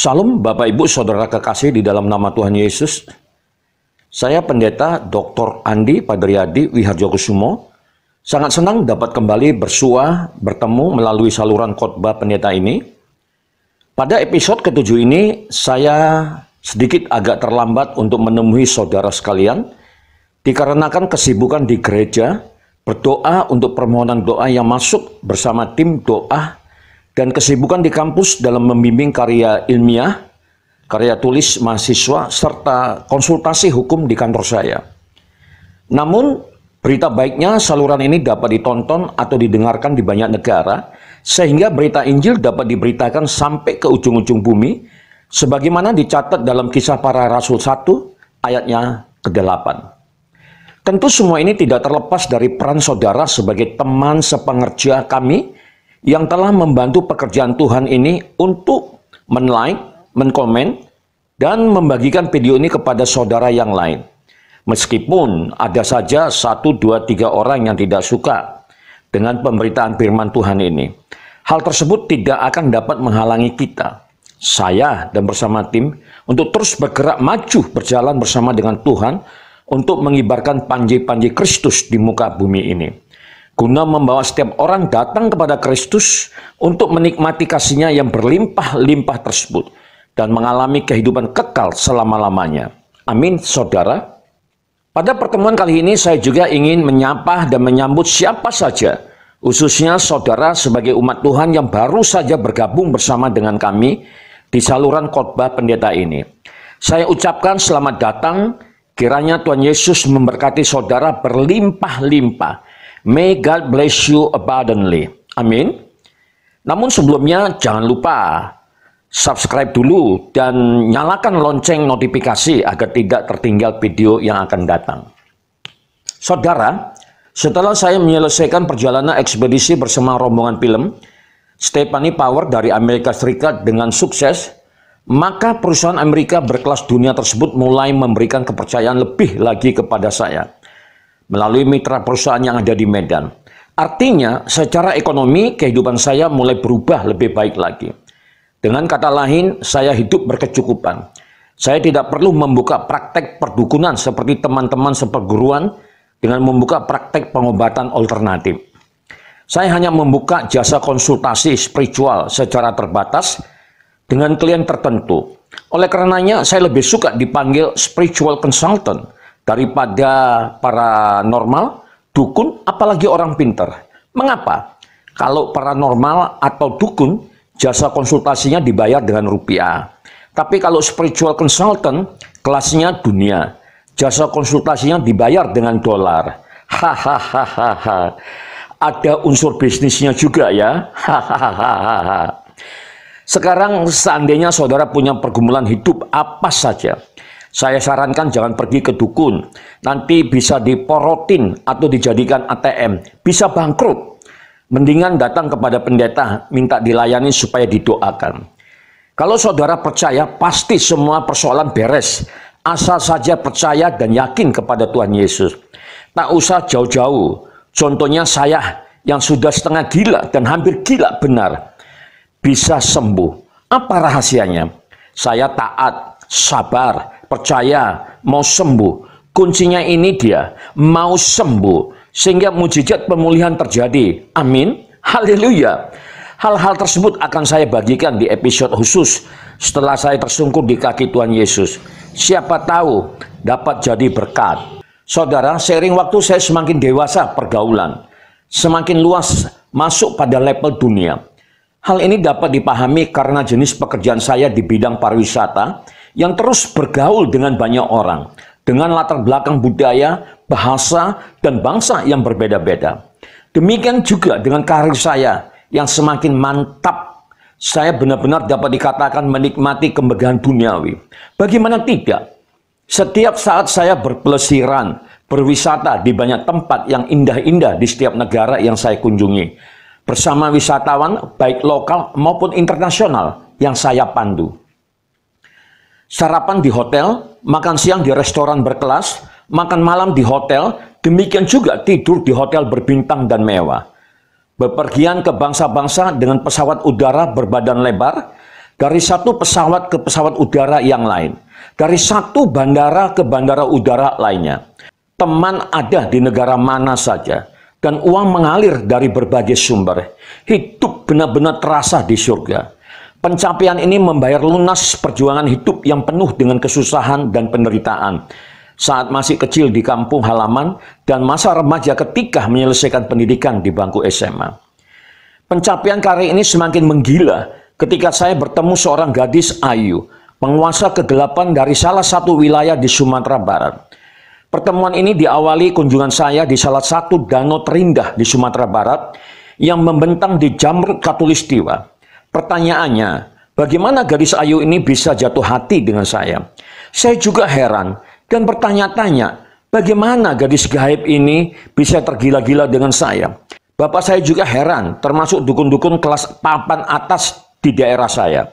Salam Bapak Ibu Saudara kekasih di dalam nama Tuhan Yesus. Saya Pendeta Dr. Andi Padriadi Wiharjokusumo. Sangat senang dapat kembali bertemu melalui saluran khotbah pendeta ini. Pada episode ke-7 ini, saya sedikit agak terlambat untuk menemui saudara sekalian, dikarenakan kesibukan di gereja, berdoa untuk permohonan doa yang masuk bersama tim doa, dan kesibukan di kampus dalam membimbing karya ilmiah, karya tulis mahasiswa, serta konsultasi hukum di kantor saya. Namun, berita baiknya saluran ini dapat ditonton atau didengarkan di banyak negara, sehingga berita Injil dapat diberitakan sampai ke ujung-ujung bumi, sebagaimana dicatat dalam Kisah Para Rasul 1, ayatnya ke-8. Tentu semua ini tidak terlepas dari peran saudara sebagai teman sepengerja kami, yang telah membantu pekerjaan Tuhan ini untuk men-like, men-komen, dan membagikan video ini kepada saudara yang lain. Meskipun ada saja 1, 2, 3 orang yang tidak suka dengan pemberitaan firman Tuhan ini. Hal tersebut tidak akan dapat menghalangi kita, saya dan bersama tim, untuk terus bergerak maju berjalan bersama dengan Tuhan untuk mengibarkan panji-panji Kristus di muka bumi ini, guna membawa setiap orang datang kepada Kristus untuk menikmati kasih-Nya yang berlimpah-limpah tersebut dan mengalami kehidupan kekal selama-lamanya. Amin, saudara. Pada pertemuan kali ini saya juga ingin menyapa dan menyambut siapa saja, khususnya saudara sebagai umat Tuhan yang baru saja bergabung bersama dengan kami di saluran khotbah pendeta ini. Saya ucapkan selamat datang, kiranya Tuhan Yesus memberkati saudara berlimpah-limpah. May God bless you abundantly. Amin. Namun sebelumnya jangan lupa subscribe dulu dan nyalakan lonceng notifikasi agar tidak tertinggal video yang akan datang. Saudara, setelah saya menyelesaikan perjalanan ekspedisi bersama rombongan film Stephanie Power dari Amerika Serikat dengan sukses, maka perusahaan Amerika berkelas dunia tersebut mulai memberikan kepercayaan lebih lagi kepada saya melalui mitra perusahaan yang ada di Medan. Artinya, secara ekonomi, kehidupan saya mulai berubah lebih baik lagi. Dengan kata lain, saya hidup berkecukupan. Saya tidak perlu membuka praktek perdukunan seperti teman-teman seperguruan dengan membuka praktek pengobatan alternatif. Saya hanya membuka jasa konsultasi spiritual secara terbatas dengan klien tertentu. Oleh karenanya, saya lebih suka dipanggil spiritual consultant daripada paranormal, dukun, apalagi orang pintar. Mengapa? Kalau paranormal atau dukun, jasa konsultasinya dibayar dengan rupiah. Tapi kalau spiritual consultant, kelasnya dunia. Jasa konsultasinya dibayar dengan dolar. Hahaha. Ada unsur bisnisnya juga ya. Hahaha. Sekarang seandainya saudara punya pergumulan hidup apa saja, saya sarankan jangan pergi ke dukun, nanti bisa diporotin atau dijadikan ATM, bisa bangkrut. Mendingan datang kepada pendeta, minta dilayani supaya didoakan. Kalau saudara percaya, pasti semua persoalan beres, asal saja percaya dan yakin kepada Tuhan Yesus. Tak usah jauh-jauh, contohnya saya yang sudah setengah gila dan hampir gila benar, bisa sembuh. Apa rahasianya? Saya taat, sabar, percaya, mau sembuh. Kuncinya ini dia, mau sembuh, sehingga mujizat pemulihan terjadi. Amin. Haleluya. Hal-hal tersebut akan saya bagikan di episode khusus setelah saya tersungkur di kaki Tuhan Yesus. Siapa tahu dapat jadi berkat. Saudara, seiring waktu saya semakin dewasa pergaulan, semakin luas masuk pada level dunia. Hal ini dapat dipahami karena jenis pekerjaan saya di bidang pariwisata yang terus bergaul dengan banyak orang, dengan latar belakang budaya, bahasa, dan bangsa yang berbeda-beda. Demikian juga dengan karir saya yang semakin mantap. Saya benar-benar dapat dikatakan menikmati kemegahan duniawi. Bagaimana tidak? Setiap saat saya berpelesiran, berwisata di banyak tempat yang indah-indah di setiap negara yang saya kunjungi, bersama wisatawan baik lokal maupun internasional yang saya pandu. Sarapan di hotel, makan siang di restoran berkelas, makan malam di hotel, demikian juga tidur di hotel berbintang dan mewah. Bepergian ke bangsa-bangsa dengan pesawat udara berbadan lebar, dari satu pesawat ke pesawat udara yang lain, dari satu bandara ke bandara udara lainnya. Teman ada di negara mana saja, dan uang mengalir dari berbagai sumber. Hidup benar-benar terasa di surga. Pencapaian ini membayar lunas perjuangan hidup yang penuh dengan kesusahan dan penderitaan. Saat masih kecil di kampung halaman dan masa remaja ketika menyelesaikan pendidikan di bangku SMA. Pencapaian karir ini semakin menggila ketika saya bertemu seorang gadis ayu, penguasa kegelapan dari salah satu wilayah di Sumatera Barat. Pertemuan ini diawali kunjungan saya di salah satu danau terindah di Sumatera Barat yang membentang di Jamrut Khatulistiwa. Pertanyaannya, bagaimana gadis ayu ini bisa jatuh hati dengan saya? Saya juga heran dan bertanya-tanya, bagaimana gadis gaib ini bisa tergila-gila dengan saya? Bapak saya juga heran, termasuk dukun-dukun kelas papan atas di daerah saya.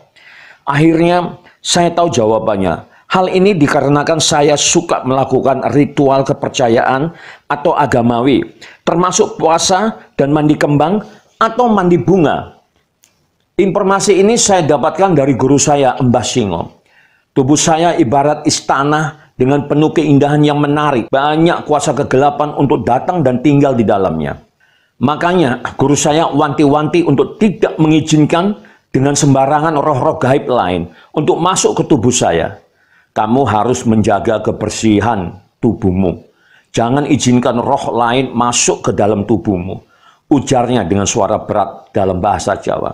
Akhirnya, saya tahu jawabannya. Hal ini dikarenakan saya suka melakukan ritual kepercayaan atau agamawi, termasuk puasa dan mandi kembang atau mandi bunga. Informasi ini saya dapatkan dari guru saya, Mbah Singo. Tubuh saya ibarat istana dengan penuh keindahan yang menarik. Banyak kuasa kegelapan untuk datang dan tinggal di dalamnya. Makanya guru saya wanti-wanti untuk tidak mengizinkan dengan sembarangan roh-roh gaib lain untuk masuk ke tubuh saya. Kamu harus menjaga kebersihan tubuhmu. Jangan izinkan roh lain masuk ke dalam tubuhmu. Ujarnya dengan suara berat dalam bahasa Jawa.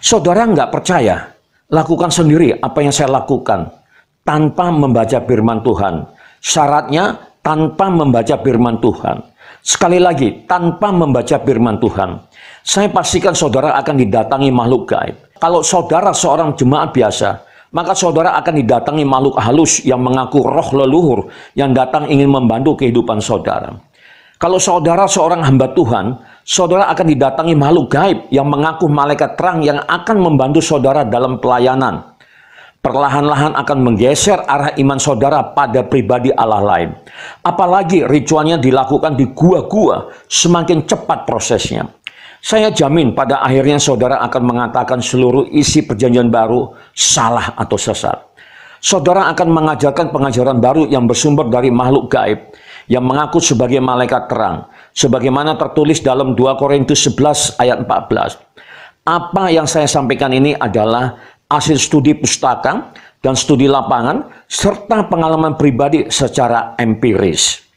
Saudara nggak percaya? Lakukan sendiri apa yang saya lakukan. Tanpa membaca firman Tuhan. Syaratnya tanpa membaca firman Tuhan. Sekali lagi, tanpa membaca firman Tuhan. Saya pastikan saudara akan didatangi makhluk gaib. Kalau saudara seorang jemaat biasa, maka saudara akan didatangi makhluk halus yang mengaku roh leluhur yang datang ingin membantu kehidupan saudara. Kalau saudara seorang hamba Tuhan, saudara akan didatangi makhluk gaib yang mengaku malaikat terang yang akan membantu saudara dalam pelayanan. Perlahan-lahan akan menggeser arah iman saudara pada pribadi Allah lain. Apalagi ritualnya dilakukan di gua-gua, semakin cepat prosesnya. Saya jamin pada akhirnya saudara akan mengatakan seluruh isi perjanjian baru salah atau sesat. Saudara akan mengajarkan pengajaran baru yang bersumber dari makhluk gaib yang mengaku sebagai malaikat terang, sebagaimana tertulis dalam 2 Korintus 11 ayat 14. Apa yang saya sampaikan ini adalah hasil studi pustaka dan studi lapangan serta pengalaman pribadi secara empiris.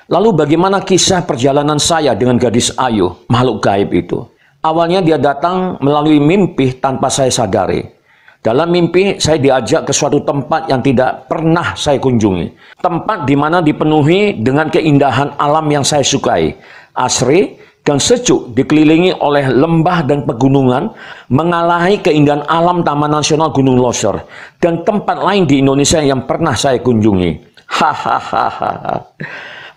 Lalu bagaimana kisah perjalanan saya dengan gadis ayu, makhluk gaib itu? Awalnya dia datang melalui mimpi tanpa saya sadari. Dalam mimpi saya diajak ke suatu tempat yang tidak pernah saya kunjungi. Tempat di mana dipenuhi dengan keindahan alam yang saya sukai. Asri dan sejuk, dikelilingi oleh lembah dan pegunungan, mengalahi keindahan alam Taman Nasional Gunung Loser dan tempat lain di Indonesia yang pernah saya kunjungi. Hahaha.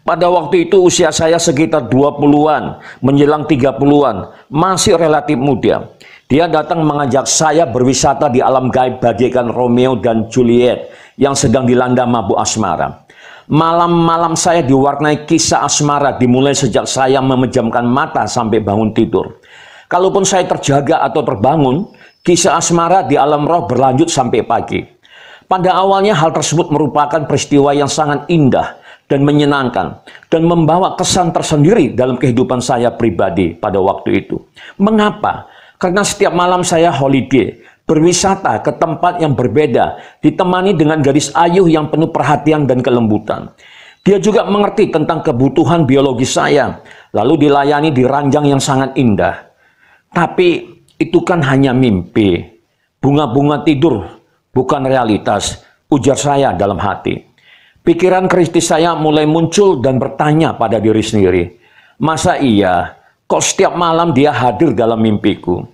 Pada waktu itu usia saya sekitar 20-an, menjelang 30-an, masih relatif muda. Dia datang mengajak saya berwisata di alam gaib bagaikan Romeo dan Juliet yang sedang dilanda mabuk asmara. Malam-malam saya diwarnai kisah asmara dimulai sejak saya memejamkan mata sampai bangun tidur. Kalaupun saya terjaga atau terbangun, kisah asmara di alam roh berlanjut sampai pagi. Pada awalnya hal tersebut merupakan peristiwa yang sangat indah dan menyenangkan, dan membawa kesan tersendiri dalam kehidupan saya pribadi pada waktu itu. Mengapa? Karena setiap malam saya holiday, berwisata ke tempat yang berbeda, ditemani dengan gadis ayu yang penuh perhatian dan kelembutan. Dia juga mengerti tentang kebutuhan biologis saya, lalu dilayani di ranjang yang sangat indah. Tapi itu kan hanya mimpi, bunga-bunga tidur, bukan realitas, ujar saya dalam hati. Pikiran kritis saya mulai muncul dan bertanya pada diri sendiri, masa iya, kok setiap malam dia hadir dalam mimpiku?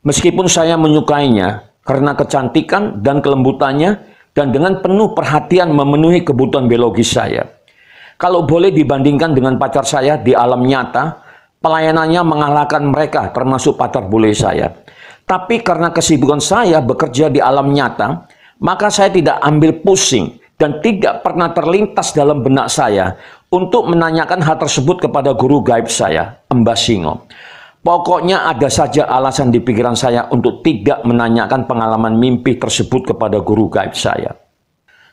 Meskipun saya menyukainya karena kecantikan dan kelembutannya dan dengan penuh perhatian memenuhi kebutuhan biologis saya. Kalau boleh dibandingkan dengan pacar saya di alam nyata, pelayanannya mengalahkan mereka termasuk pacar bule saya. Tapi karena kesibukan saya bekerja di alam nyata, maka saya tidak ambil pusing dan tidak pernah terlintas dalam benak saya untuk menanyakan hal tersebut kepada guru gaib saya, Mbah Singo. Pokoknya ada saja alasan di pikiran saya untuk tidak menanyakan pengalaman mimpi tersebut kepada guru gaib saya.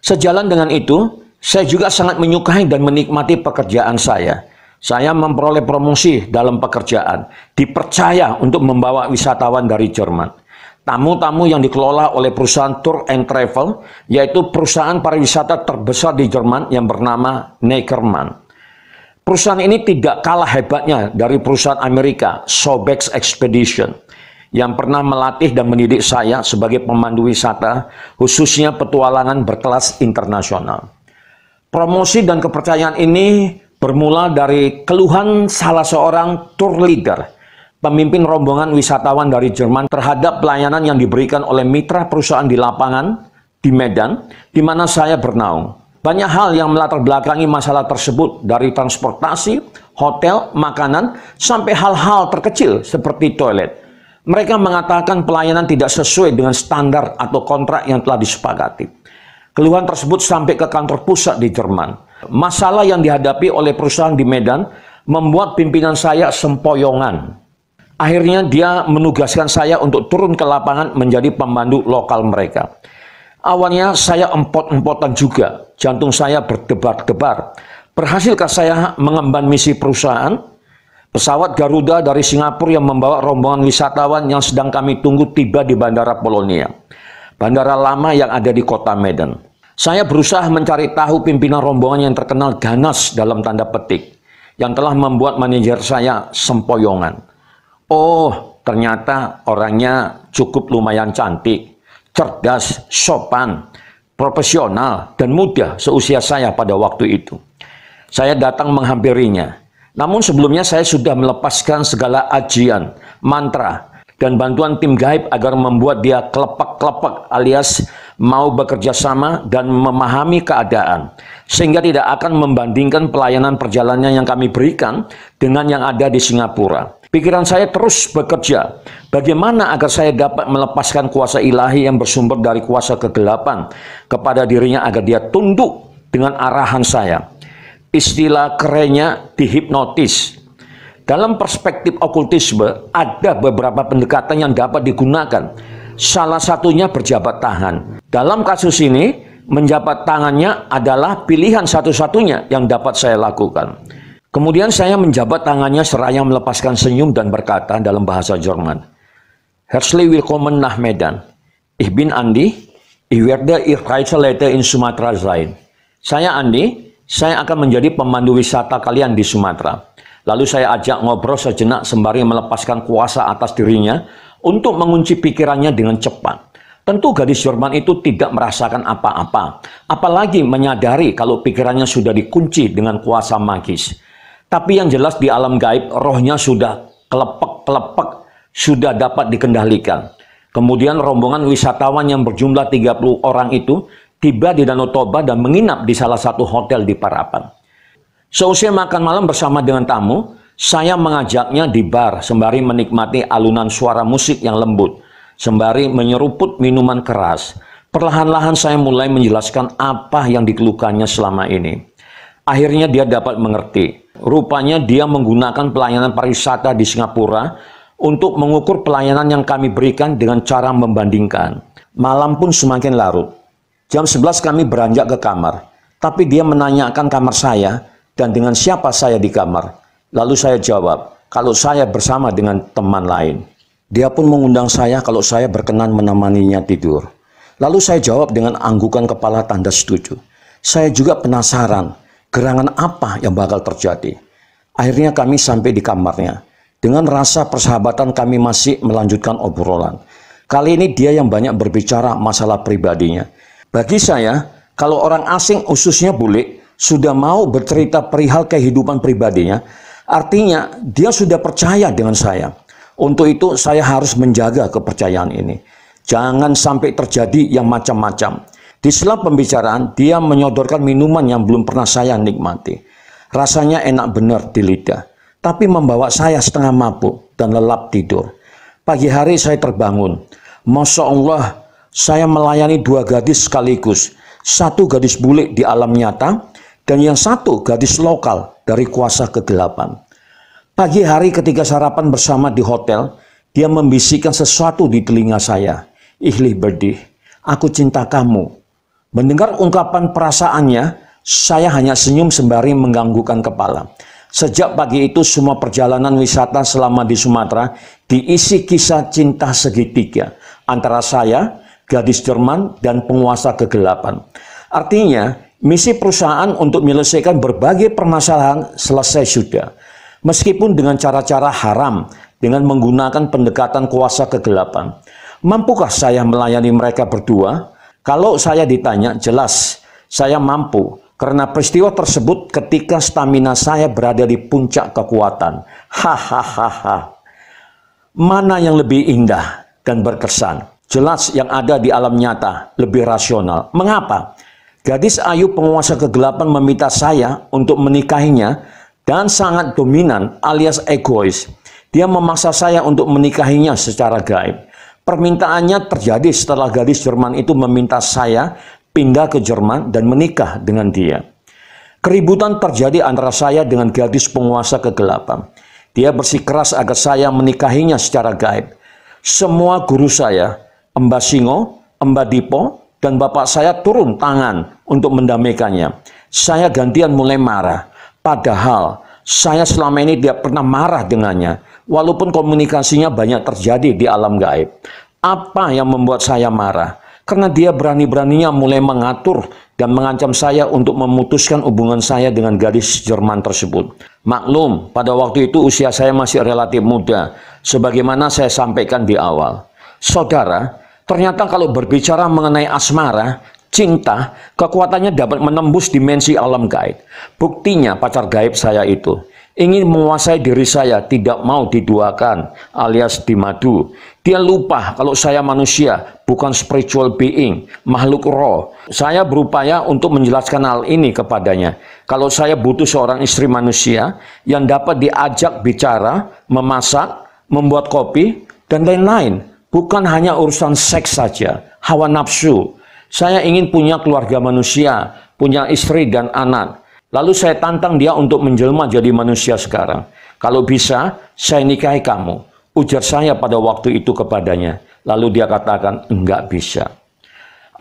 Sejalan dengan itu, saya juga sangat menyukai dan menikmati pekerjaan saya. Saya memperoleh promosi dalam pekerjaan, dipercaya untuk membawa wisatawan dari Jerman. Tamu-tamu yang dikelola oleh perusahaan Tour and Travel, yaitu perusahaan pariwisata terbesar di Jerman yang bernama Neckermann. Perusahaan ini tidak kalah hebatnya dari perusahaan Amerika, Sobex Expedition, yang pernah melatih dan mendidik saya sebagai pemandu wisata, khususnya petualangan berkelas internasional. Promosi dan kepercayaan ini bermula dari keluhan salah seorang tour leader, pemimpin rombongan wisatawan dari Jerman terhadap pelayanan yang diberikan oleh mitra perusahaan di lapangan, di Medan, di mana saya bernaung. Banyak hal yang melatar belakangi masalah tersebut, dari transportasi, hotel, makanan, sampai hal-hal terkecil seperti toilet. Mereka mengatakan pelayanan tidak sesuai dengan standar atau kontrak yang telah disepakati. Keluhan tersebut sampai ke kantor pusat di Jerman. Masalah yang dihadapi oleh perusahaan di Medan membuat pimpinan saya sempoyongan. Akhirnya dia menugaskan saya untuk turun ke lapangan menjadi pemandu lokal mereka. Awalnya saya empot-empotan juga, jantung saya berdebar-debar. Berhasilkah saya mengemban misi perusahaan? Pesawat Garuda dari Singapura yang membawa rombongan wisatawan yang sedang kami tunggu tiba di Bandara Polonia, bandara lama yang ada di kota Medan. Saya berusaha mencari tahu pimpinan rombongan yang terkenal ganas dalam tanda petik, yang telah membuat manajer saya sempoyongan. Oh, ternyata orangnya cukup lumayan cantik, cerdas, sopan, profesional, dan muda seusia saya pada waktu itu. Saya datang menghampirinya. Namun sebelumnya saya sudah melepaskan segala ajian, mantra, dan bantuan tim gaib agar membuat dia kelepak-kelepak alias mau bekerja sama dan memahami keadaan. Sehingga tidak akan membandingkan pelayanan perjalanan yang kami berikan dengan yang ada di Singapura. Pikiran saya terus bekerja. Bagaimana agar saya dapat melepaskan kuasa ilahi yang bersumber dari kuasa kegelapan kepada dirinya agar dia tunduk dengan arahan saya. Istilah kerennya dihipnotis. Dalam perspektif okultisme, ada beberapa pendekatan yang dapat digunakan. Salah satunya berjabat tangan. Dalam kasus ini, menjabat tangannya adalah pilihan satu-satunya yang dapat saya lakukan. Kemudian saya menjabat tangannya seraya melepaskan senyum dan berkata dalam bahasa Jerman, "Herzlich willkommen nach Medan. Ich bin Andi. Ich werde Ihr Reiseleiter in Sumatra sein." Saya Andi, saya akan menjadi pemandu wisata kalian di Sumatera. Lalu saya ajak ngobrol sejenak sembari melepaskan kuasa atas dirinya untuk mengunci pikirannya dengan cepat. Tentu gadis Jerman itu tidak merasakan apa-apa, apalagi menyadari kalau pikirannya sudah dikunci dengan kuasa magis. Tapi yang jelas di alam gaib, rohnya sudah kelepek-kelepek, sudah dapat dikendalikan. Kemudian rombongan wisatawan yang berjumlah 30 orang itu tiba di Danau Toba dan menginap di salah satu hotel di Parapan. Seusai makan malam bersama dengan tamu, saya mengajaknya di bar sembari menikmati alunan suara musik yang lembut, sembari menyeruput minuman keras. Perlahan-lahan saya mulai menjelaskan apa yang dikeluhkannya selama ini. Akhirnya dia dapat mengerti. Rupanya dia menggunakan pelayanan pariwisata di Singapura untuk mengukur pelayanan yang kami berikan dengan cara membandingkan. Malam pun semakin larut. Jam 11 kami beranjak ke kamar, tapi dia menanyakan kamar saya dan dengan siapa saya di kamar. Lalu saya jawab, kalau saya bersama dengan teman lain. Dia pun mengundang saya kalau saya berkenan menemaninya tidur. Lalu saya jawab dengan anggukan kepala tanda setuju. Saya juga penasaran, gerangan apa yang bakal terjadi. Akhirnya kami sampai di kamarnya. Dengan rasa persahabatan kami masih melanjutkan obrolan. Kali ini dia yang banyak berbicara masalah pribadinya. Bagi saya, kalau orang asing khususnya bule, sudah mau bercerita perihal kehidupan pribadinya, artinya dia sudah percaya dengan saya. Untuk itu saya harus menjaga kepercayaan ini. Jangan sampai terjadi yang macam-macam. Di sela pembicaraan, dia menyodorkan minuman yang belum pernah saya nikmati. Rasanya enak benar di lidah, tapi membawa saya setengah mabuk dan lelap tidur. Pagi hari saya terbangun. Masya Allah, saya melayani 2 gadis sekaligus. Satu gadis bule di alam nyata, dan yang satu gadis lokal dari kuasa kegelapan. Pagi hari ketika sarapan bersama di hotel, dia membisikkan sesuatu di telinga saya. "Ich liebe dich, aku cinta kamu." Mendengar ungkapan perasaannya, saya hanya senyum sembari menganggukkan kepala. Sejak pagi itu semua perjalanan wisata selama di Sumatera diisi kisah cinta segitiga antara saya, gadis Jerman, dan penguasa kegelapan. Artinya, misi perusahaan untuk menyelesaikan berbagai permasalahan selesai sudah. Meskipun dengan cara-cara haram, dengan menggunakan pendekatan kuasa kegelapan. Mampukah saya melayani mereka berdua? Kalau saya ditanya, jelas saya mampu. Karena peristiwa tersebut ketika stamina saya berada di puncak kekuatan. Hahaha. Mana yang lebih indah dan berkesan? Jelas yang ada di alam nyata, lebih rasional. Mengapa? Gadis ayu penguasa kegelapan meminta saya untuk menikahinya dan sangat dominan alias egois. Dia memaksa saya untuk menikahinya secara gaib. Permintaannya terjadi setelah gadis Jerman itu meminta saya pindah ke Jerman dan menikah dengan dia. Keributan terjadi antara saya dengan gadis penguasa kegelapan. Dia bersikeras agar saya menikahinya secara gaib. Semua guru saya, Mbah Singo, Mbah Dipo, dan bapak saya turun tangan untuk mendamaikannya. Saya gantian mulai marah. Padahal saya selama ini tidak pernah marah dengannya. Walaupun komunikasinya banyak terjadi di alam gaib. Apa yang membuat saya marah? Karena dia berani-beraninya mulai mengatur dan mengancam saya untuk memutuskan hubungan saya dengan gadis Jerman tersebut. Maklum, pada waktu itu usia saya masih relatif muda. Sebagaimana saya sampaikan di awal. Saudara, ternyata kalau berbicara mengenai asmara, cinta, kekuatannya dapat menembus dimensi alam gaib. Buktinya pacar gaib saya itu ingin menguasai diri saya, tidak mau diduakan alias dimadu. Dia lupa kalau saya manusia, bukan spiritual being, makhluk roh. Saya berupaya untuk menjelaskan hal ini kepadanya. Kalau saya butuh seorang istri manusia yang dapat diajak bicara, memasak, membuat kopi, dan lain-lain. Bukan hanya urusan seks saja, hawa nafsu. Saya ingin punya keluarga manusia, punya istri dan anak. Lalu saya tantang dia untuk menjelma jadi manusia sekarang. Kalau bisa, saya nikahi kamu. Ujar saya pada waktu itu kepadanya. Lalu dia katakan, enggak bisa.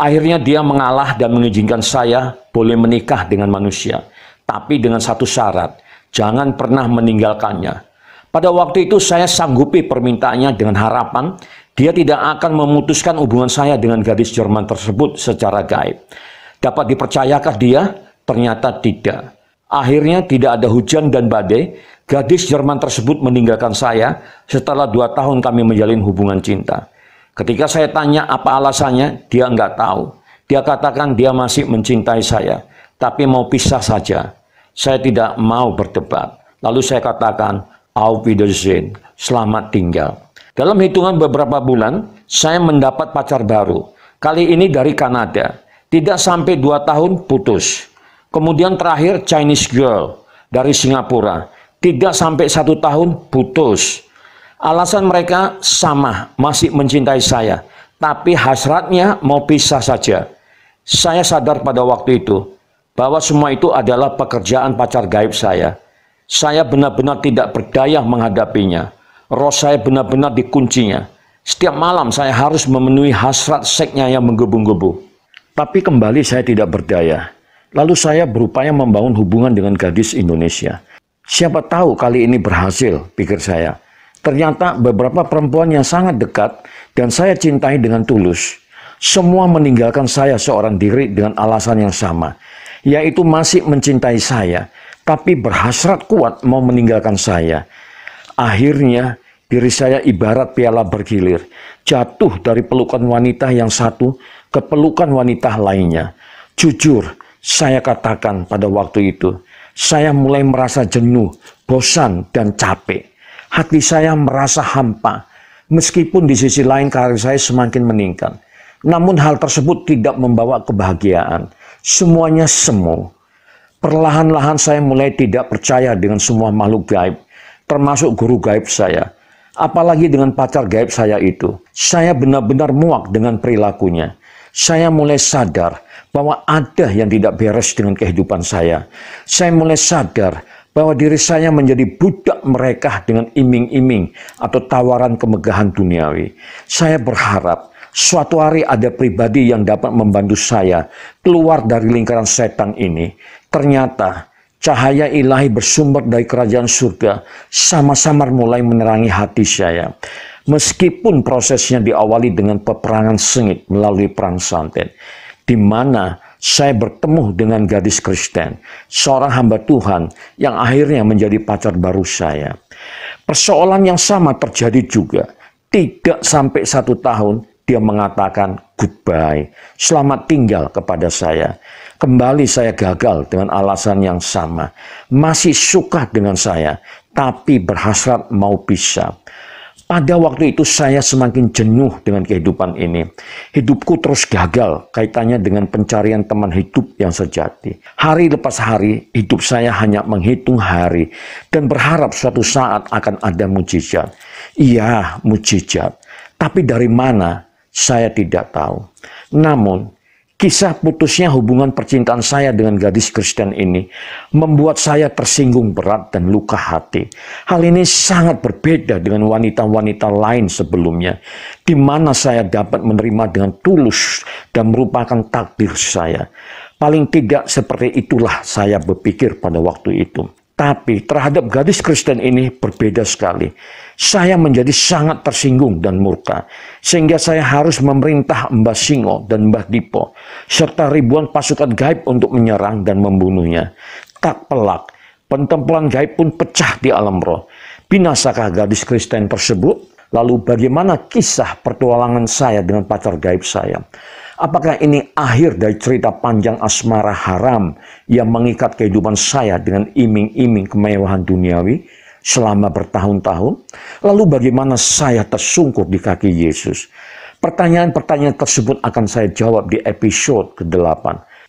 Akhirnya dia mengalah dan mengizinkan saya boleh menikah dengan manusia. Tapi dengan satu syarat, jangan pernah meninggalkannya. Pada waktu itu saya sanggupi permintaannya dengan harapan dia tidak akan memutuskan hubungan saya dengan gadis Jerman tersebut secara gaib. Dapat dipercayakah dia? Ternyata tidak. Akhirnya tidak ada hujan dan badai, gadis Jerman tersebut meninggalkan saya setelah 2 tahun kami menjalin hubungan cinta. Ketika saya tanya apa alasannya, dia enggak tahu. Dia katakan dia masih mencintai saya, tapi mau pisah saja. Saya tidak mau berdebat. Lalu saya katakan, Auf Wiedersehen, selamat tinggal. Dalam hitungan beberapa bulan, saya mendapat pacar baru. Kali ini dari Kanada. Tidak sampai 2 tahun putus. Kemudian terakhir Chinese girl dari Singapura. Tidak sampai 1 tahun putus. Alasan mereka sama, masih mencintai saya. Tapi hasratnya mau pisah saja. Saya sadar pada waktu itu bahwa semua itu adalah pekerjaan pacar gaib saya. Saya benar-benar tidak berdaya menghadapinya. Roh saya benar-benar dikuncinya. Setiap malam saya harus memenuhi hasrat seksnya yang menggebu-gebu. Tapi kembali saya tidak berdaya. Lalu saya berupaya membangun hubungan dengan gadis Indonesia. Siapa tahu kali ini berhasil, pikir saya. Ternyata beberapa perempuan yang sangat dekat dan saya cintai dengan tulus. Semua meninggalkan saya seorang diri dengan alasan yang sama. Yaitu masih mencintai saya, tapi berhasrat kuat mau meninggalkan saya. Akhirnya diri saya ibarat piala bergilir. Jatuh dari pelukan wanita yang satu ke pelukan wanita lainnya. Jujur, saya katakan pada waktu itu, saya mulai merasa jenuh, bosan, dan capek. Hati saya merasa hampa, meskipun di sisi lain karir saya semakin meningkat. Namun hal tersebut tidak membawa kebahagiaan. Semuanya semu. Perlahan-lahan saya mulai tidak percaya dengan semua makhluk gaib, termasuk guru gaib saya. Apalagi dengan pacar gaib saya itu. Saya benar-benar muak dengan perilakunya. Saya mulai sadar bahwa ada yang tidak beres dengan kehidupan saya. Saya mulai sadar bahwa diri saya menjadi budak mereka dengan iming-iming atau tawaran kemegahan duniawi. Saya berharap suatu hari ada pribadi yang dapat membantu saya keluar dari lingkaran setan ini. Ternyata cahaya ilahi bersumber dari kerajaan surga sama-sama mulai menerangi hati saya. Meskipun prosesnya diawali dengan peperangan sengit melalui perang santet, di mana saya bertemu dengan gadis Kristen, seorang hamba Tuhan yang akhirnya menjadi pacar baru saya. Persoalan yang sama terjadi juga. Tidak sampai 1 tahun, dia mengatakan goodbye, selamat tinggal kepada saya. Kembali saya gagal dengan alasan yang sama. Masih suka dengan saya, tapi berhasrat mau pisah. Pada waktu itu saya semakin jenuh dengan kehidupan ini. Hidupku terus gagal kaitannya dengan pencarian teman hidup yang sejati. Hari lepas hari, hidup saya hanya menghitung hari dan berharap suatu saat akan ada mujizat. Iya, mujizat. Tapi dari mana? Saya tidak tahu. Namun, kisah putusnya hubungan percintaan saya dengan gadis Kristen ini membuat saya tersinggung berat dan luka hati. Hal ini sangat berbeda dengan wanita-wanita lain sebelumnya, di mana saya dapat menerima dengan tulus dan merupakan takdir saya. Paling tidak seperti itulah saya berpikir pada waktu itu. Tapi terhadap gadis Kristen ini berbeda sekali. Saya menjadi sangat tersinggung dan murka. Sehingga saya harus memerintah Mbah Singo dan Mbah Dipo, serta ribuan pasukan gaib untuk menyerang dan membunuhnya. Tak pelak, pentempelan gaib pun pecah di alam roh. Binasakah gadis Kristen tersebut? Lalu bagaimana kisah petualangan saya dengan pacar gaib saya? Apakah ini akhir dari cerita panjang asmara haram yang mengikat kehidupan saya dengan iming-iming kemewahan duniawi selama bertahun-tahun? Lalu bagaimana saya tersungkur di kaki Yesus? Pertanyaan-pertanyaan tersebut akan saya jawab di episode ke-8.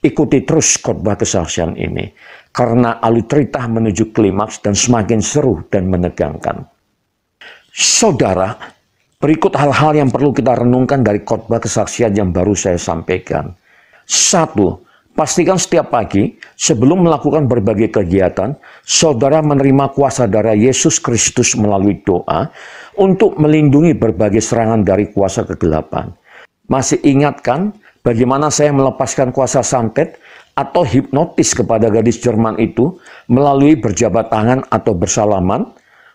Ikuti terus khotbah kesaksian ini, karena alur cerita menuju klimaks dan semakin seru dan menegangkan. Saudara, berikut hal-hal yang perlu kita renungkan dari khotbah kesaksian yang baru saya sampaikan. 1. Pastikan setiap pagi, sebelum melakukan berbagai kegiatan, saudara menerima kuasa darah Yesus Kristus melalui doa untuk melindungi berbagai serangan dari kuasa kegelapan. Masih ingatkan bagaimana saya melepaskan kuasa santet atau hipnotis kepada gadis Jerman itu melalui berjabat tangan atau bersalaman?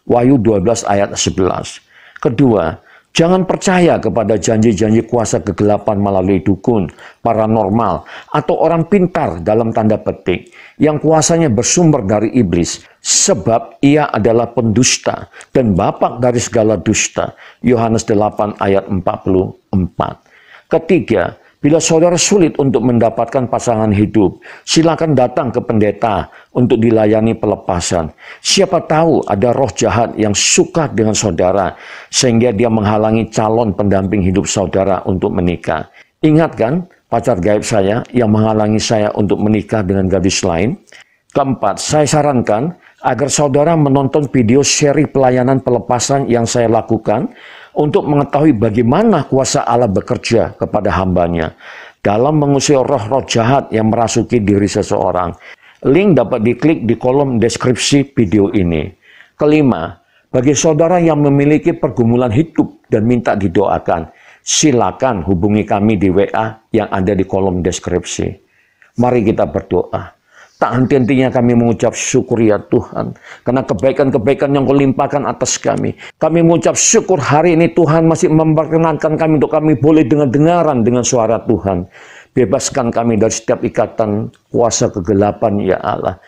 Wahyu 12 ayat 11. Kedua, jangan percaya kepada janji-janji kuasa kegelapan melalui dukun, paranormal, atau orang pintar dalam tanda petik yang kuasanya bersumber dari iblis, sebab ia adalah pendusta dan bapak dari segala dusta. Yohanes 8 ayat 44. Ketiga, bila saudara sulit untuk mendapatkan pasangan hidup, silakan datang ke pendeta untuk dilayani pelepasan. Siapa tahu ada roh jahat yang suka dengan saudara, sehingga dia menghalangi calon pendamping hidup saudara untuk menikah. Ingat kan pacar gaib saya yang menghalangi saya untuk menikah dengan gadis lain? Keempat, saya sarankan agar saudara menonton video seri pelayanan pelepasan yang saya lakukan untuk mengetahui bagaimana kuasa Allah bekerja kepada hambanya dalam mengusir roh-roh jahat yang merasuki diri seseorang. Link dapat diklik di kolom deskripsi video ini. Kelima, bagi saudara yang memiliki pergumulan hidup dan minta didoakan, silakan hubungi kami di WA yang ada di kolom deskripsi. Mari kita berdoa. Tak henti-hentinya kami mengucap syukur ya Tuhan, karena kebaikan-kebaikan yang Kau limpahkan atas kami. Kami mengucap syukur hari ini Tuhan masih memperkenankan kami untuk kami boleh dengar-dengaran dengan suara Tuhan. Bebaskan kami dari setiap ikatan kuasa kegelapan ya Allah.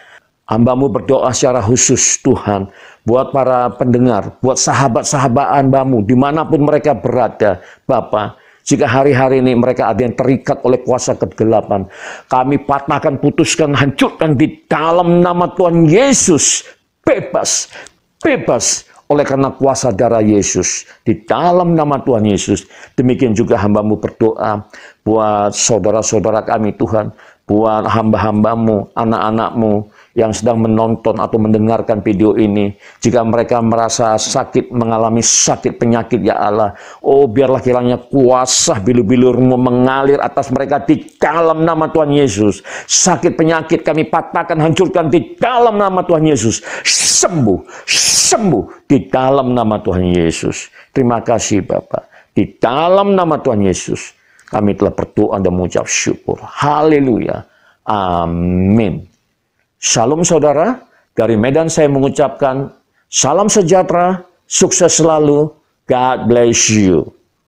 Hamba-Mu berdoa secara khusus Tuhan, buat para pendengar, buat sahabat-sahabat Hamba-Mu, dimanapun mereka berada, Bapa. Jika hari-hari ini mereka ada yang terikat oleh kuasa kegelapan, kami patahkan, putuskan, hancurkan di dalam nama Tuhan Yesus. Bebas, bebas oleh karena kuasa darah Yesus. Di dalam nama Tuhan Yesus. Demikian juga hamba-Mu berdoa buat saudara-saudara kami Tuhan, buat hamba-hamba-Mu, anak-anak-Mu yang sedang menonton atau mendengarkan video ini, jika mereka merasa sakit, mengalami sakit penyakit, ya Allah, oh biarlah kiranya kuasa bilu-bilu-Mu mengalir atas mereka di dalam nama Tuhan Yesus. Sakit penyakit kami patahkan, hancurkan di dalam nama Tuhan Yesus. Sembuh, sembuh di dalam nama Tuhan Yesus. Terima kasih Bapak. Di dalam nama Tuhan Yesus, kami telah berdoa dan mengucap syukur. Haleluya. Amin. Shalom saudara, dari Medan saya mengucapkan salam sejahtera, sukses selalu, God bless you.